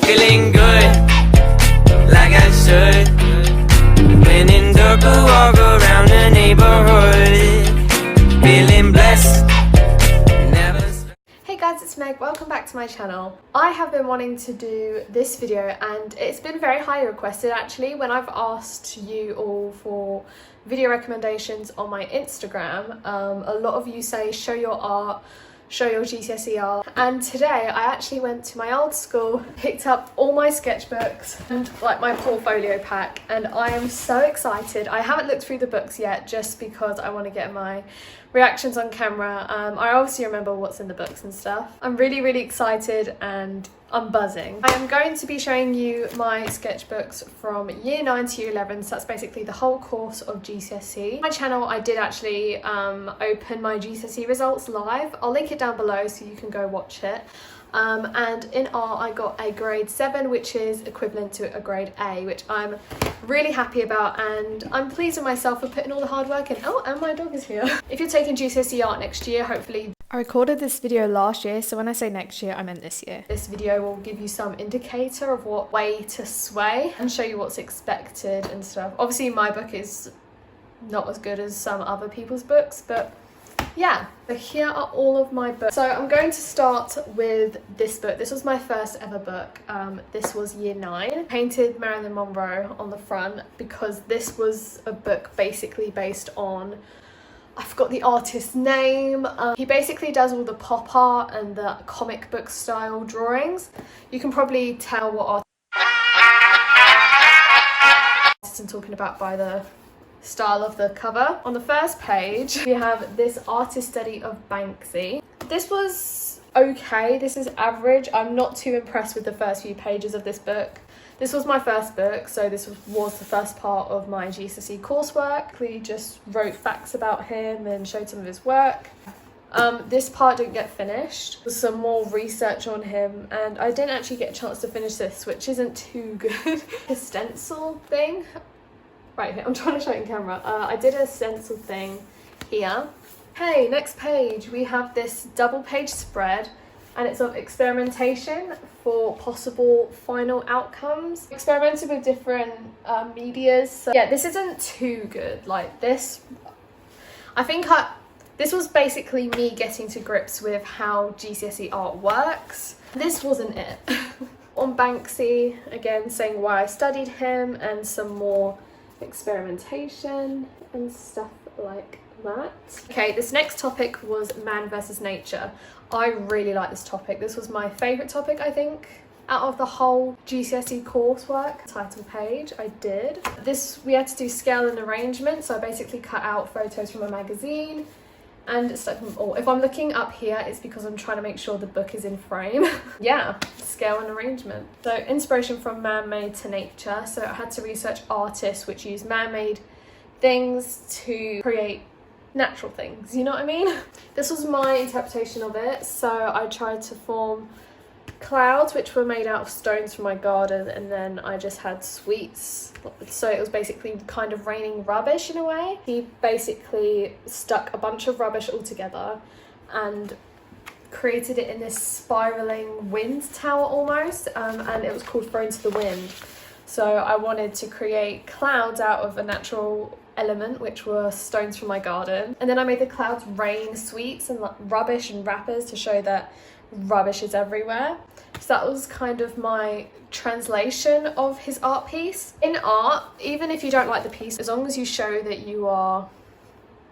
feeling good, like I should. When in dark, I walk around the neighborhood, feeling blessed. Hey guys, it's Meg. Welcome back to my channel. I have been wanting to do this video and it's been very highly requested actually. When I've asked you all for video recommendations on my Instagram, a lot of you say show your art, show your GCSE art, and today I actually went to my old school, picked up all my sketchbooks and like my portfolio pack, and I am so excited. I haven't looked through the books yet just because I want to get my reactions on camera. I obviously remember what's in the books and stuff. I'm really excited and I'm buzzing. I am going to be showing you my sketchbooks from year 9 to year 11, so that's basically the whole course of GCSE. On my channel I did actually open my GCSE results live. I'll link it down below so you can go watch it. And in art I got a grade 7, which is equivalent to a grade A, which I'm really happy about, and I'm pleased with myself for putting all the hard work in. Oh, and my dog is here. If you're taking GCSE art next year, hopefully. I recorded this video last year, so when I say next year, I meant this year. This video will give you some indicator of what way to sway and show you what's expected and stuff. Obviously my book is not as good as some other people's books, but yeah. So here are all of my books. So I'm going to start with this book. This was my first ever book. This was year 9. Painted Marilyn Monroe on the front because this was a book basically based on, I forgot the artist's name. He basically does all the pop art and the comic book style drawings. You can probably tell what artist I'm talking about by the style of the cover. On the first page we have this artist study of Banksy. This was okay, this is average. I'm not too impressed with the first few pages of this book. This was my first book, so this was the first part of my GCSE coursework. We just wrote facts about him and showed some of his work. This part didn't get finished. There's some more research on him, and I didn't actually get a chance to finish this, which isn't too good. His stencil thing, right here, I'm trying to show it in camera. I did a stencil thing here. Hey, next page, we have this double page spread, and it's of experimentation for possible final outcomes. Experimented with different medias. So yeah, this isn't too good. Like this, I think this was basically me getting to grips with how GCSE art works. This wasn't it. On Banksy, again, saying why I studied him and some more experimentation and stuff like that. Okay, this next topic was man versus nature. I really like this topic. This was my favourite topic, I think, out of the whole GCSE coursework. Title page, I did. This, we had to do scale and arrangement, so I basically cut out photos from a magazine and stuck them all. If I'm looking up here, it's because I'm trying to make sure the book is in frame. Yeah, scale and arrangement. So inspiration from man-made to nature. So I had to research artists which use man-made things to create natural things, you know what I mean? This was my interpretation of it. So I tried to form clouds which were made out of stones from my garden, and then I just had sweets, so it was basically kind of raining rubbish in a way. He basically stuck a bunch of rubbish all together and created it in this spiraling wind tower almost, and it was called Thrown to the Wind. So I wanted to create clouds out of a natural element, which were stones from my garden, and then I made the clouds rain sweets and rubbish and wrappers to show that rubbish is everywhere. So that was kind of my translation of his art piece. In art, even if you don't like the piece, as long as you show that you are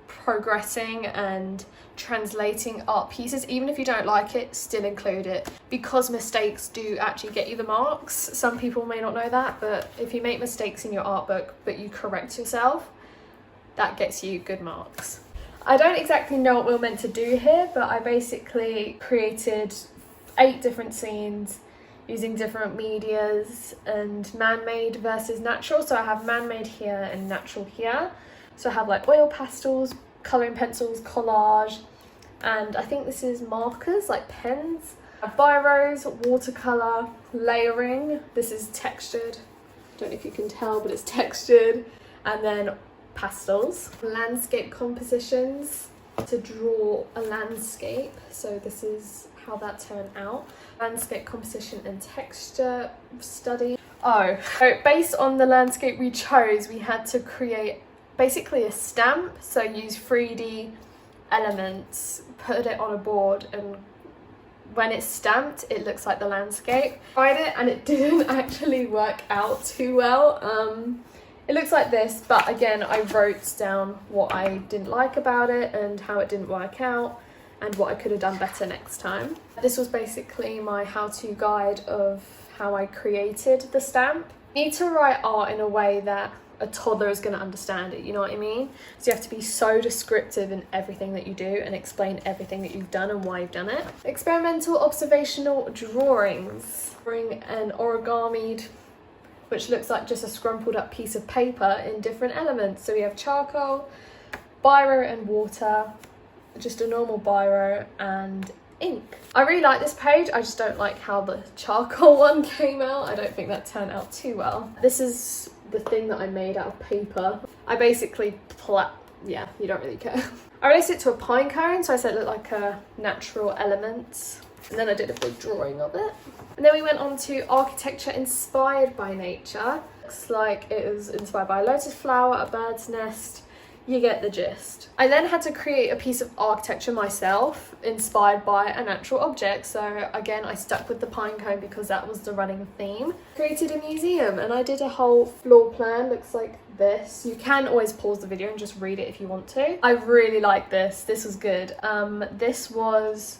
progressing and translating art pieces, even if you don't like it, still include it, because mistakes do actually get you the marks. Some people may not know that, but if you make mistakes in your art book but you correct yourself, that gets you good marks. I don't exactly know what we were meant to do here, but I basically created 8 different scenes using different medias and man-made versus natural. So I have man-made here and natural here. So I have like oil pastels, colouring pencils, collage, and I think this is markers, like pens. I have biros, watercolour, layering. This is textured. I don't know if you can tell, but it's textured. And then pastels, landscape compositions to draw a landscape. So this is how that turned out. Landscape composition and texture study. Oh, so based on the landscape we chose, we had to create basically a stamp. So use 3D elements, put it on a board, and when it's stamped it looks like the landscape. Tried it and it didn't actually work out too well. It looks like this, but again I wrote down what I didn't like about it and how it didn't work out and what I could have done better next time. This was basically my how-to guide of how I created the stamp. You need to write art in a way that a toddler is going to understand it, you know what I mean? So you have to be so descriptive in everything that you do and explain everything that you've done and why you've done it. Experimental observational drawings. Bring an origami, which looks like just a scrumpled up piece of paper in different elements. So we have charcoal, biro and water, just a normal biro and ink. I really like this page, I just don't like how the charcoal one came out. I don't think that turned out too well. This is the thing that I made out of paper. I basically yeah, you don't really care. I released it to a pine cone, so I said it looked like a natural element. And then I did a big drawing of it. And then we went on to architecture inspired by nature. Looks like it was inspired by a lotus flower, a bird's nest. You get the gist. I then had to create a piece of architecture myself, inspired by a natural object. So again, I stuck with the pine cone because that was the running theme. Created a museum and I did a whole floor plan, looks like this. You can always pause the video and just read it if you want to. I really like this, this was good. This was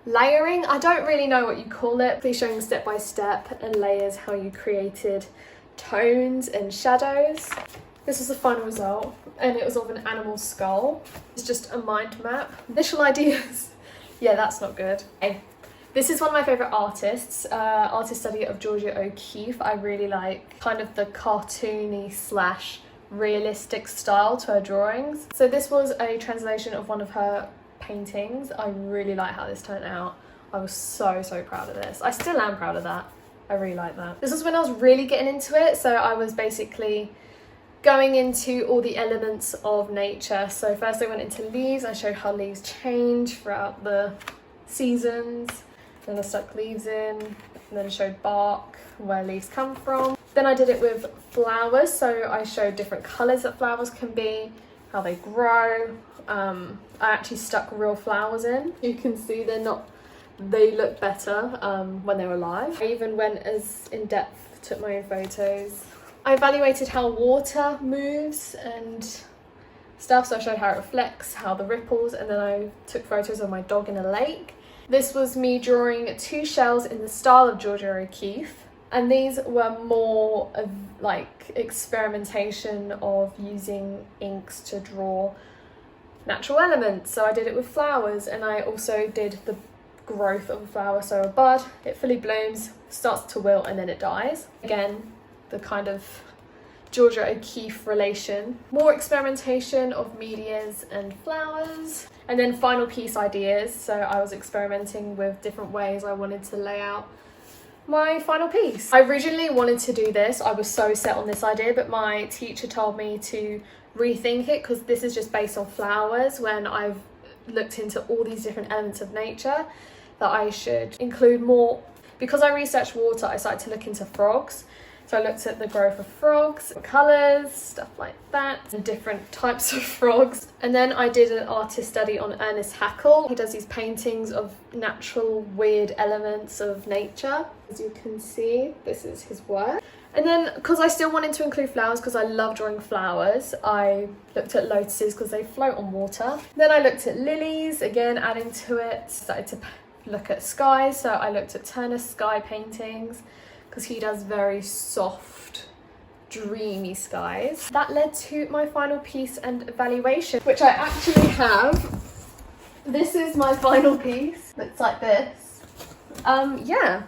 layering, I don't really know what you call it. Please showing step by step and layers how you created tones and shadows. This was the final result and it was of an animal skull. It's just a mind map. Visual ideas. Yeah, that's not good. Okay. This is one of my favourite artists, artist study of Georgia O'Keeffe. I really like kind of the cartoony slash realistic style to her drawings. So this was a translation of one of her paintings. I really like how this turned out. I was so proud of this. I still am proud of that. I really like that. This was when I was really getting into it, so I was basically going into all the elements of nature. So first I went into leaves. I showed how leaves change throughout the seasons. Then I stuck leaves in, and then I showed bark, where leaves come from. Then I did it with flowers. So I showed different colours that flowers can be, how they grow. I actually stuck real flowers in. You can see they look better when they're alive. I even went as in depth, took my own photos. I evaluated how water moves and stuff, so I showed how it reflects, how the ripples, and then I took photos of my dog in a lake. This was me drawing 2 shells in the style of Georgia O'Keeffe, and these were more of like experimentation of using inks to draw natural elements. So I did it with flowers, and I also did the growth of a flower. So a bud, it fully blooms, starts to wilt, and then it dies. Again, the kind of Georgia O'Keeffe relation. More experimentation of medias and flowers. And then final piece ideas. So I was experimenting with different ways I wanted to lay out my final piece. I originally wanted to do this. I was so set on this idea, but my teacher told me to rethink it because this is just based on flowers, when I've looked into all these different elements of nature, that I should include more. Because I researched water, I started to look into frogs. So I looked at the growth of frogs, colours, stuff like that, and different types of frogs. And then I did an artist study on Ernest Haeckel. He does these paintings of natural, weird elements of nature. As you can see, this is his work. And then, because I still wanted to include flowers, because I love drawing flowers, I looked at lotuses because they float on water. Then I looked at lilies, again adding to it, started to look at skies. So I looked at Turner's sky paintings, because he does very soft, dreamy skies. That led to my final piece and evaluation, which I actually have. This is my final piece. Looks like this. Yeah.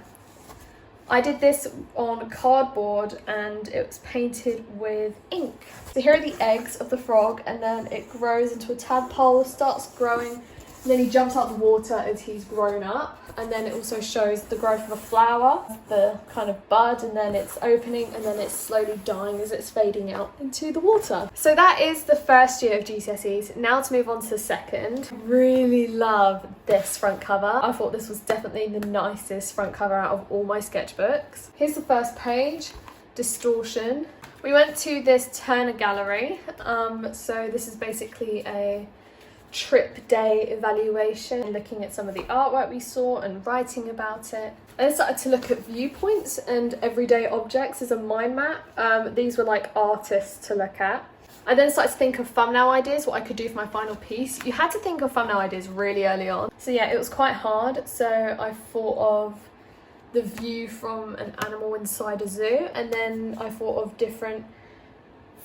I did this on cardboard and it was painted with ink. So here are the eggs of the frog, and then it grows into a tadpole, starts growing And then he jumps out the water as he's grown up. And then it also shows the growth of a flower, the kind of bud, and then it's opening, and then it's slowly dying as it's fading out into the water. So that is the first year of GCSEs. Now to move on to the second. Really love this front cover. I thought this was definitely the nicest front cover out of all my sketchbooks. Here's the first page, Distortion. We went to this Turner gallery. So this is basically a trip day evaluation, looking at some of the artwork we saw and writing about it. I started to look at viewpoints and everyday objects as a mind map. These were like artists to look at. I then started to think of thumbnail ideas, what I could do for my final piece. You had to think of thumbnail ideas really early on. So yeah, it was quite hard. So I thought of the view from an animal inside a zoo, and then I thought of different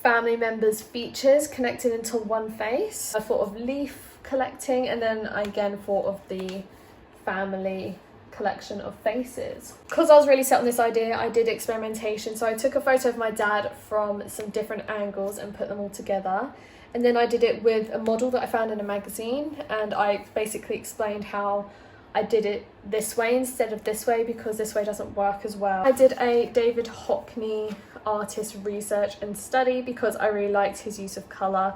family members' features connected into one face. I thought of leaf collecting, and then I again thought of the family collection of faces. Because I was really set on this idea, I did experimentation. So I took a photo of my dad from some different angles and put them all together. And then I did it with a model that I found in a magazine, and I basically explained how I did it this way instead of this way because this way doesn't work as well. I did a David Hockney artist research and study because I really liked his use of colour,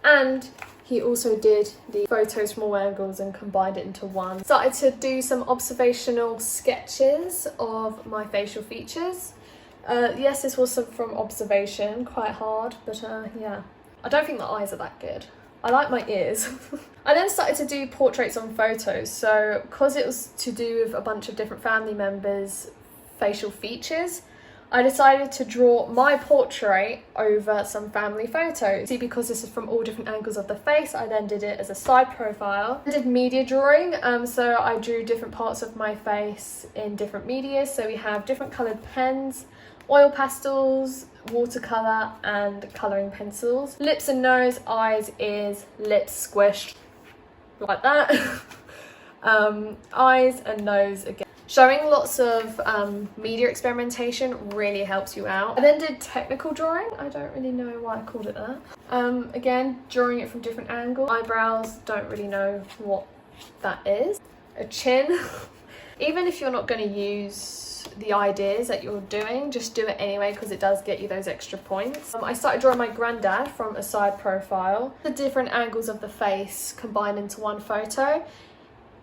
and he also did the photos from all angles and combined it into one. Started to do some observational sketches of my facial features. Yes, this was from observation, quite hard, but yeah. I don't think the eyes are that good. I like my ears. I then started to do portraits on photos. So because it was to do with a bunch of different family members' facial features, I decided to draw my portrait over some family photos. See, because this is from all different angles of the face, I then did it as a side profile. I did media drawing, so I drew different parts of my face in different media. So we have different coloured pens, oil pastels, watercolour and colouring pencils. Lips and nose, eyes, ears, lips squished like that. Eyes and nose again. Showing lots of media experimentation really helps you out. I then did technical drawing. I don't really know why I called it that. Again, drawing it from different angles. Eyebrows, don't really know what that is. A chin. Even if you're not going to use the ideas that you're doing, just do it anyway because it does get you those extra points. I started drawing my granddad from a side profile. The different angles of the face combined into one photo.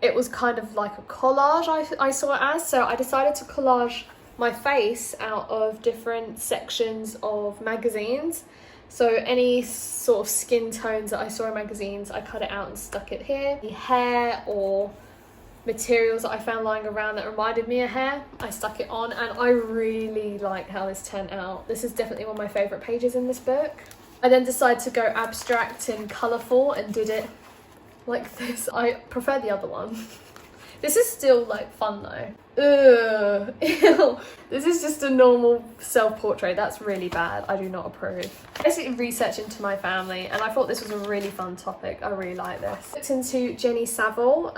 It was kind of like a collage, I saw it as, so I decided to collage my face out of different sections of magazines. So any sort of skin tones that I saw in magazines, I cut it out and stuck it here. The hair or materials that I found lying around that reminded me of hair, I stuck it on, and I really like how this turned out. This is definitely one of my favourite pages in this book. I then decided to go abstract and colourful and did it like this. I prefer the other one. This is still like fun though. Ugh, ew. This is just a normal self-portrait. That's really bad. I do not approve. Basically research into my family, and I thought this was a really fun topic. I really like this. Looked into Jenny Saville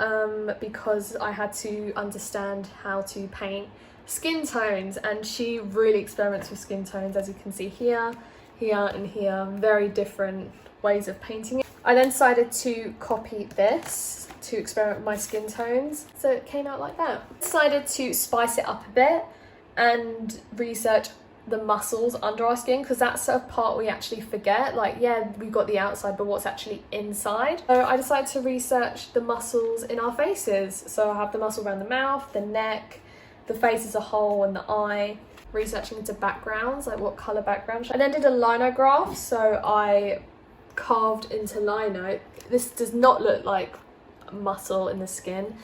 because I had to understand how to paint skin tones, and she really experiments with skin tones, as you can see here, here and here. Very different ways of painting it. I then decided to copy this to experiment with my skin tones, so it came out like that. Decided to spice it up a bit and research the muscles under our skin, because that's a part we actually forget. Like, yeah, we've got the outside, but what's actually inside? So I decided to research the muscles in our faces. So I have the muscle around the mouth, the neck, the face as a whole, and the eye. Researching into backgrounds, like what colour background. I then did a linograph, so I carved into lino. This does not look like muscle in the skin,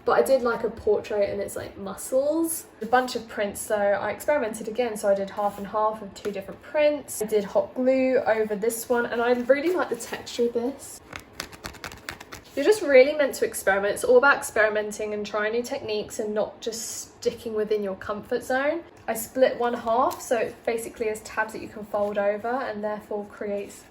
but I did like a portrait and it's like muscles. A bunch of prints, so I experimented again, so I did half and half of two different prints. I did hot glue over this one, and I really like the texture of this. You're just really meant to experiment. It's all about experimenting and trying new techniques and not just sticking within your comfort zone. I split one half, so it basically has tabs that you can fold over, and therefore creates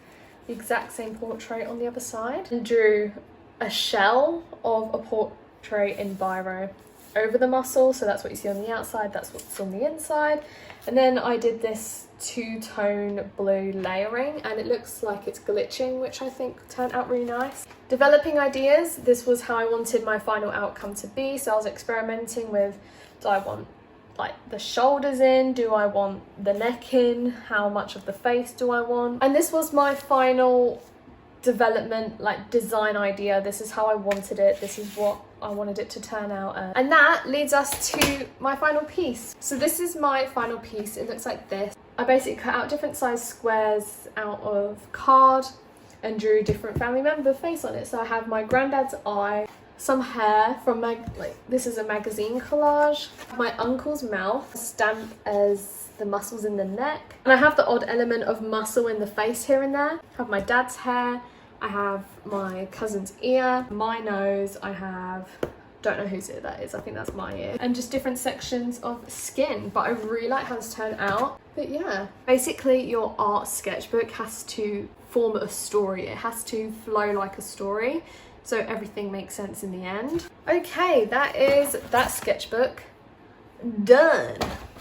the exact same portrait on the other side. And drew a shell of a portrait in biro. over the muscle, so that's what you see on the outside, that's what's on the inside. And then I did this two-tone blue layering, and it looks like it's glitching, which I think turned out really nice. Developing ideas, this was how I wanted my final outcome to be. So I was experimenting with, do I want like the shoulders in, do I want the neck in, how much of the face do I want? And this was my final development, like design idea. This is how I wanted it, this is what I wanted it to turn out as. And that leads us to my final piece. So this is my final piece. It looks like this. I basically cut out different size squares out of card and drew a different family member face on it. So I have my granddad's eye, some hair from this is a magazine collage, my uncle's mouth stamped as the muscles in the neck, and I have the odd element of muscle in the face here and there. I have my dad's hair, I have my cousin's ear, my nose, I have, don't know whose ear that is, I think that's my ear, and just different sections of skin. But I really like how this turned out. But yeah, basically your art sketchbook has to form a story, it has to flow like a story, so everything makes sense in the end. Okay, that is that sketchbook done.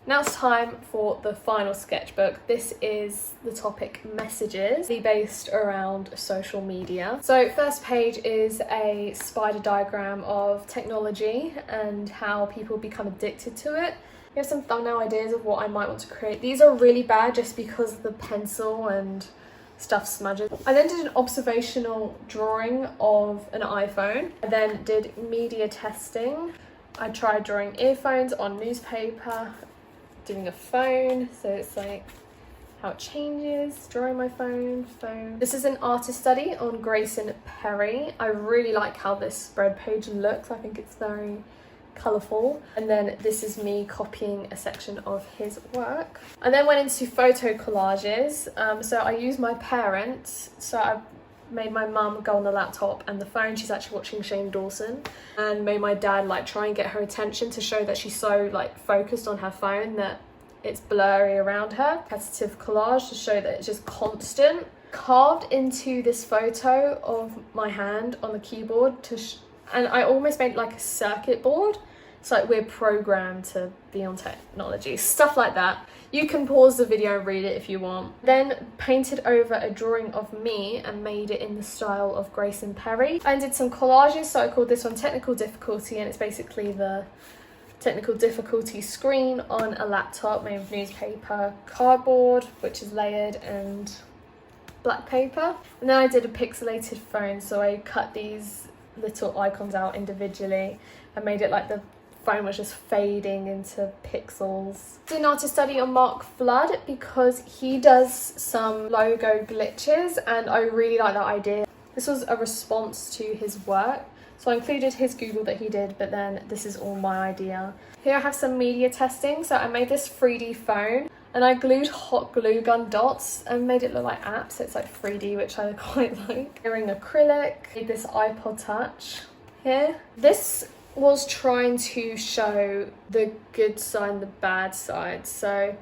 Now it's time for the final sketchbook. This is the topic messages, based around social media. So first page is a spider diagram of technology and how people become addicted to it. We have some thumbnail ideas of what I might want to create. These are really bad just because the pencil and stuff smudges. I then did an observational drawing of an iPhone. I then did media testing. I tried drawing earphones on newspaper, doing a phone, so it's like how it changes, drawing my phone. This is an artist study on Grayson Perry. I really like how this spread page looks. I think it's very colourful. And then this is me copying a section of his work. I then went into photo collages. So I used my parents. So I made my mum go on the laptop and the phone. She's actually watching Shane Dawson, and made my dad like try and get her attention to show that she's so like focused on her phone that it's blurry around her. Repetitive collage to show that it's just constant. Carved into this photo of my hand on the keyboard and I almost made like a circuit board. It's like we're programmed to be on technology, stuff like that. You can pause the video and read it if you want. Then painted over a drawing of me and made it in the style of Grayson Perry. I did some collages, so I called this one Technical Difficulty, and it's basically the technical difficulty screen on a laptop made of newspaper, cardboard, which is layered, and black paper. And then I did a pixelated phone, so I cut these little icons out individually and made it like the phone was just fading into pixels. Did an artist study on Mark Flood because he does some logo glitches and I really like that idea. This was a response to his work, so I included his Google that he did, but then this is all my idea. Here I have some media testing. So I made this 3D phone and I glued hot glue gun dots and made it look like apps, so it's like 3D, which I quite like. Wearing acrylic, made this iPod Touch here. This was trying to show the good side and the bad side. So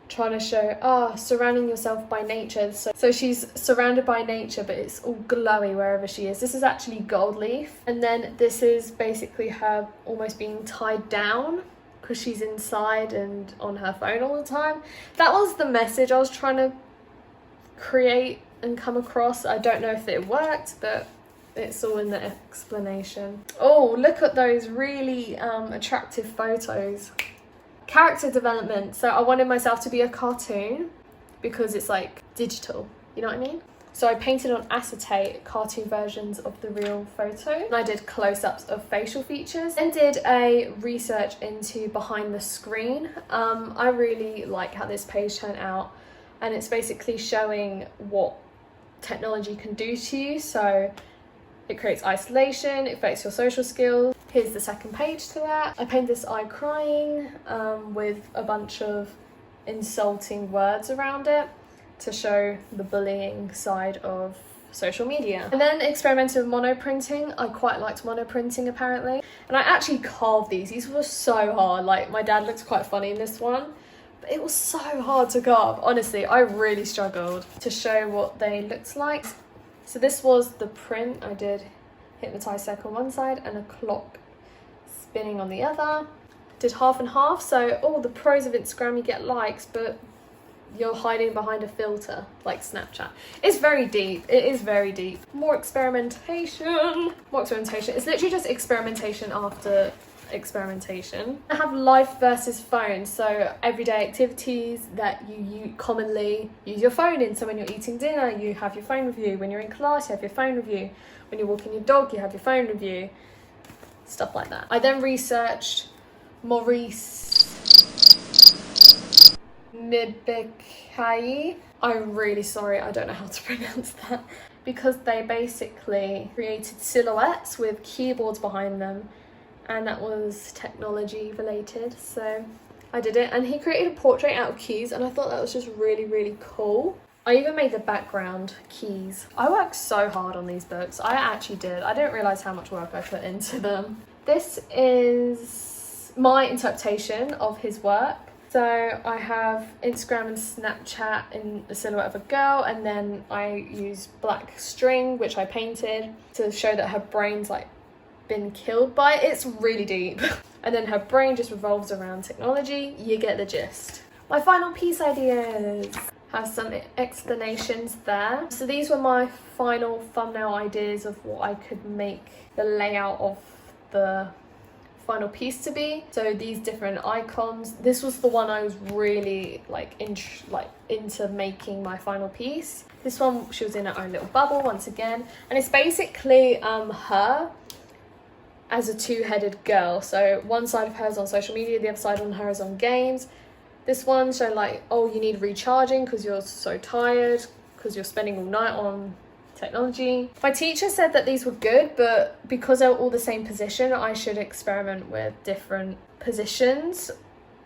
trying to show, surrounding yourself by nature. So she's surrounded by nature, but it's all glowy wherever she is. This is actually gold leaf. And then this is basically her almost being tied down because she's inside and on her phone all the time. That was the message I was trying to create and come across. I don't know if it worked, but it's all in the explanation. Oh, look at those really attractive photos. Character development. So I wanted myself to be a cartoon because it's like digital, you know what I mean? So I painted on acetate cartoon versions of the real photo, and I did close-ups of facial features and did a research into behind the screen. I really like how this page turned out, and it's basically showing what technology can do to you. So it creates isolation, it affects your social skills. Here's the second page to that. I painted this eye crying with a bunch of insulting words around it to show the bullying side of social media. And then experimented with monoprinting. I quite liked monoprinting apparently. And I actually carved these. These were so hard. Like my dad looks quite funny in this one, but it was so hard to carve. Honestly, I really struggled to show what they looked like. So this was the print. I did hypnotized circle on one side and a clock spinning on the other. Did half and half, so all the pros of Instagram, you get likes, but you're hiding behind a filter like Snapchat. It's very deep. It is very deep. More experimentation. More experimentation. It's literally just experimentation after experimentation. I have life versus phone, so everyday activities that you commonly use your phone in. So when you're eating dinner, you have your phone with you. When you're in class, you have your phone with you. When you're walking your dog, you have your phone with you. Stuff like that. I then researched Maurice Mibikai. I'm really sorry, I don't know how to pronounce that. Because they basically created silhouettes with keyboards behind them, and that was technology related, so I did it. And he created a portrait out of keys, and I thought that was just really, really cool. I even made the background keys. I worked so hard on these books. I actually did. I didn't realise how much work I put into them. This is my interpretation of his work. So I have Instagram and Snapchat in the silhouette of a girl, and then I use black string, which I painted to show that her brain's like been killed by it. It's really deep. And then her brain just revolves around technology. You get the gist. My final piece ideas have some explanations there. So these were my final thumbnail ideas of what I could make the layout of the final piece to be. So these different icons. This was the one I was really into making my final piece. This one, she was in her own little bubble once again, and it's basically her as a two-headed girl. So one side of her is on social media, the other side on her is on games. This one, so like, oh, you need recharging because you're so tired because you're spending all night on technology. My teacher said that these were good, but because they're all the same position, I should experiment with different positions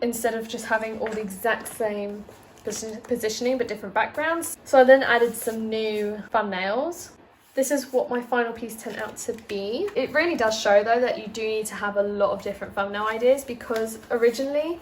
instead of just having all the exact same positioning but different backgrounds. So I then added some new thumbnails. This is what my final piece turned out to be. It really does show though that you do need to have a lot of different thumbnail ideas, because originally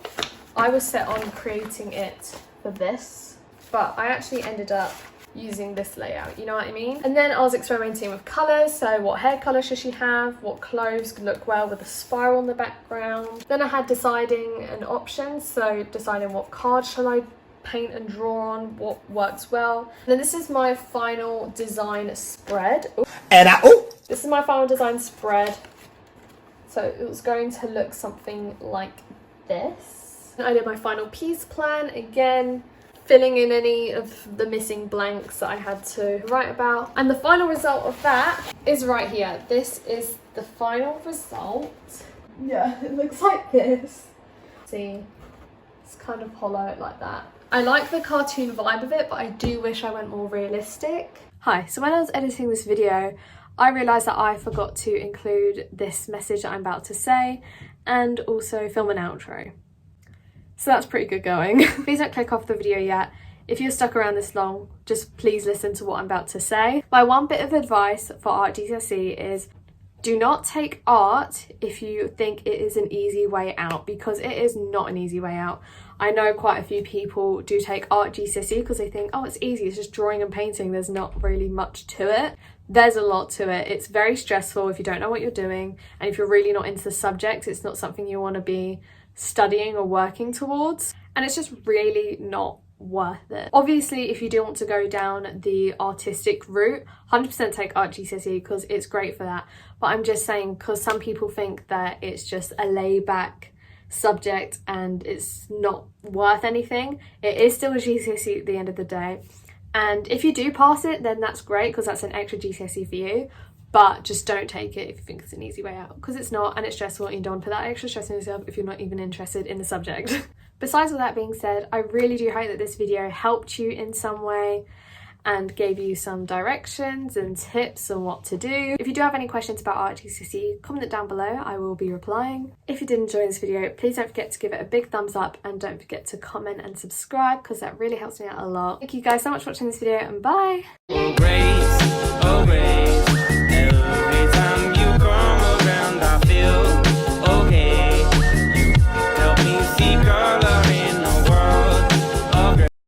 I was set on creating it for this, but I actually ended up using this layout, you know what I mean? And then I was experimenting with colours, so what hair colour should she have, what clothes could look well with a spiral in the background. Then I had deciding an option, so deciding what card shall I paint and draw on, what works well. And then this is my final design spread. This is my final design spread. So it was going to look something like this. I did my final piece plan again, filling in any of the missing blanks that I had to write about. And the final result of that is right here. This is the final result. Yeah, it looks like this. See, it's kind of hollow like that. I like the cartoon vibe of it, but I do wish I went more realistic. Hi, so when I was editing this video, I realised that I forgot to include this message that I'm about to say, and also film an outro. So that's pretty good going. Please don't click off the video yet. If you're stuck around this long, just please listen to what I'm about to say. My one bit of advice for art GCSE is do not take art if you think it is an easy way out, because it is not an easy way out. I know quite a few people do take art GCSE because they think, oh, it's easy, it's just drawing and painting, there's not really much to it. There's a lot to it. It's very stressful if you don't know what you're doing, and if you're really not into the subject, it's not something you want to be studying or working towards, and it's just really not worth it. Obviously, if you do want to go down the artistic route, 100% take art GCSE because it's great for that. But I'm just saying, because some people think that it's just a layback subject and it's not worth anything. It is still a GCSE at the end of the day, and if you do pass it, then that's great because that's an extra GCSE for you. But just don't take it if you think it's an easy way out, because it's not, and it's stressful, and you don't want to put that extra stress on yourself if you're not even interested in the subject. Besides all that being said, I really do hope that this video helped you in some way and gave you some directions and tips on what to do. If you do have any questions about art GCSE, comment it down below, I will be replying. If you did enjoy this video, please don't forget to give it a big thumbs up, and don't forget to comment and subscribe because that really helps me out a lot. Thank you guys so much for watching this video, and bye! Oh, grace, oh, grace.